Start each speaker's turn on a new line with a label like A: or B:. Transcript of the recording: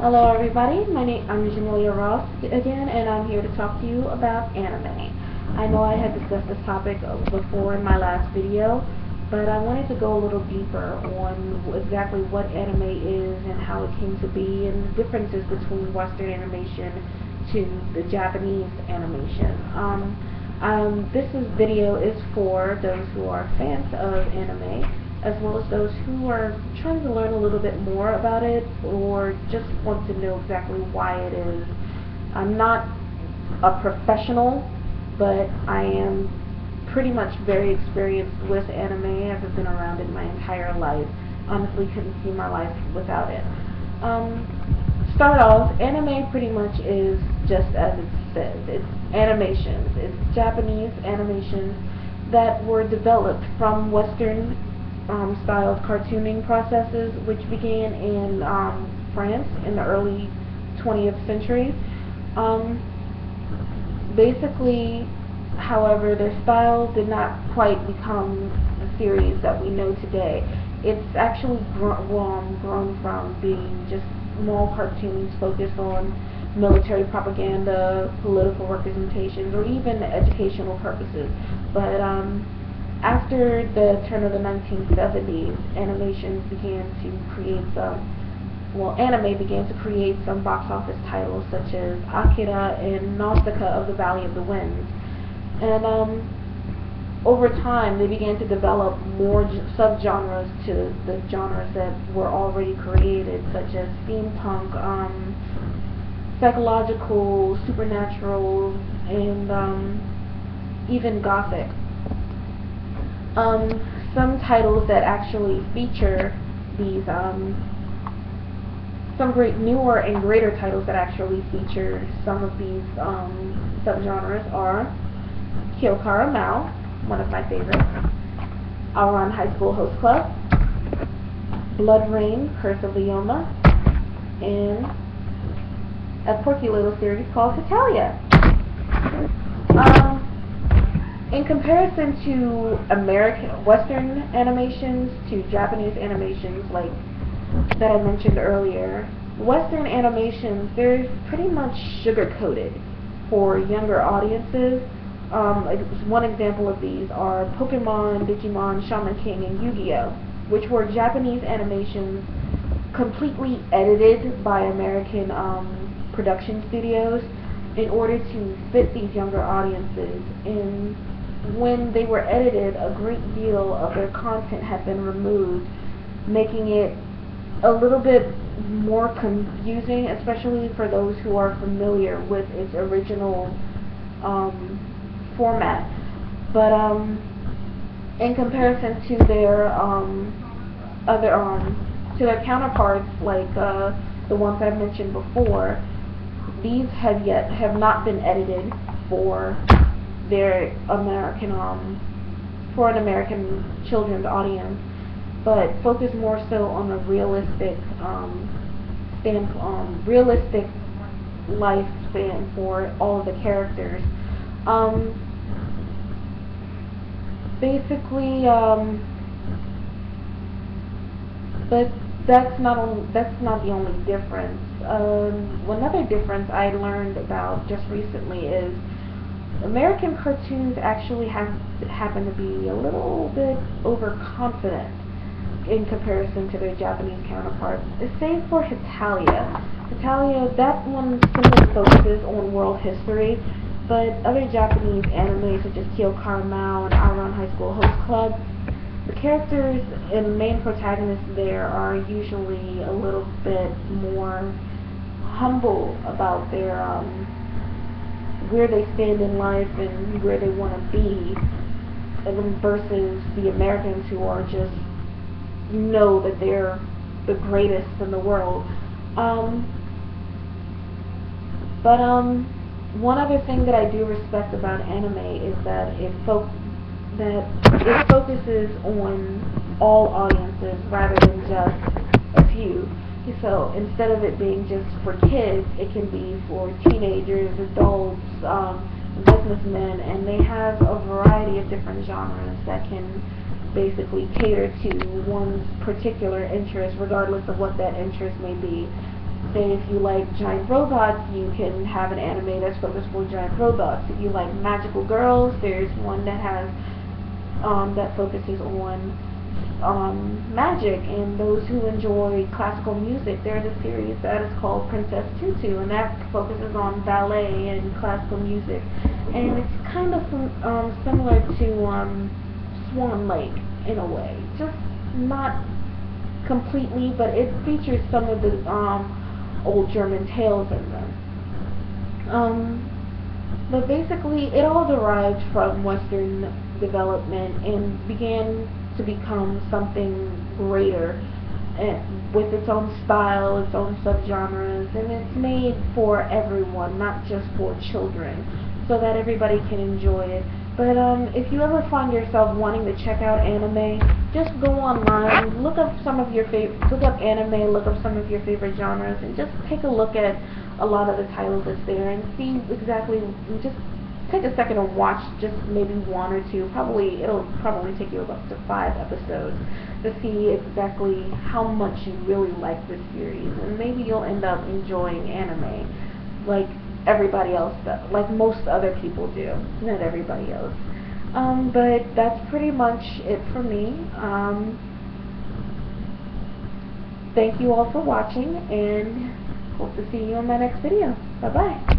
A: Hello everybody, I'm Jamelia Ross again, and I'm here to talk to you about anime. I know I had discussed this topic before in my last video, but I wanted to go a little deeper on exactly what anime is and how it came to be and the differences between Western animation to the Japanese animation. This video is for those who are fans of anime, as well as those who are trying to learn a little bit more about it or just want to know exactly why it is. I'm not a professional, but I am pretty much very experienced with anime. I've been around it my entire life. Honestly, couldn't see my life without it. Start off, anime pretty much is just as it says. It's animations. It's Japanese animations that were developed from Western styled cartooning processes, which began in France in the early 20th century. Basically, however, their style did not quite become a series that we know today. It's actually grown from being just small cartoons focused on military propaganda, political representations, or even educational purposes. But after the turn of the 1970s, anime began to create some box office titles such as Akira and Nausicaa of the Valley of the Winds. And over time, they began to develop more subgenres to the genres that were already created, such as steampunk, psychological, supernatural, and even gothic. Some titles that actually feature these, some great newer and greater titles that actually feature some of these subgenres are Kyokara Mao, one of my favorites, Ouran High School Host Club, Blood Rain, Curse of Leoma, and a quirky little series called Hetalia. In comparison to Western animations to Japanese animations, like that I mentioned earlier, Western animations, they're pretty much sugar-coated for younger audiences. One example of these are Pokemon, Digimon, Shaman King, and Yu-Gi-Oh!, which were Japanese animations completely edited by American production studios in order to fit these younger audiences. And when they were edited, a great deal of their content had been removed, making it a little bit more confusing, especially for those who are familiar with its original format. But in comparison to their counterparts, like the ones I've mentioned before, these have not been edited for their for an American children's audience, but focus more so on a realistic realistic lifespan for all of the characters. Basically, but that's not the only difference. Another difference I learned about just recently is American cartoons actually happen to be a little bit overconfident in comparison to their Japanese counterparts. Save for Hetalia. Hetalia, that one simply focuses on world history, but other Japanese anime such as Kyokara Mao and Ouran High School Host Club, the characters and main protagonists there are usually a little bit more humble about their where they stand in life and where they want to be, versus the Americans who are just know that they're the greatest in the world. One other thing that I do respect about anime is that it focuses on all audiences rather than just a few. So instead of it being just for kids, it can be for teenagers, adults, businessmen, and they have a variety of different genres that can basically cater to one's particular interest, regardless of what that interest may be. say if you like giant robots, you can have an anime that's focused for giant robots. If you like magical girls, there's one that has that focuses on magic. And those who enjoy classical music, there's a series that is called Princess Tutu, and that focuses on ballet and classical music. And it's kind of similar to Swan Lake in a way, just not completely, but it features some of the old German tales in them. But basically, it all derived from Western development and began to become something greater, and with its own style, its own subgenres, and it's made for everyone, not just for children, so that everybody can enjoy it. But if you ever find yourself wanting to check out anime, just go online, look up look up anime, look up some of your favorite genres, and just take a look at a lot of the titles that's there and see exactly. Just take a second and watch just maybe one or two. It'll probably take you up to 5 episodes to see exactly how much you really like this series, and maybe you'll end up enjoying anime like everybody else does, like most other people do. Not everybody else. But that's pretty much it for me. Thank you all for watching, and hope to see you in my next video. Bye bye.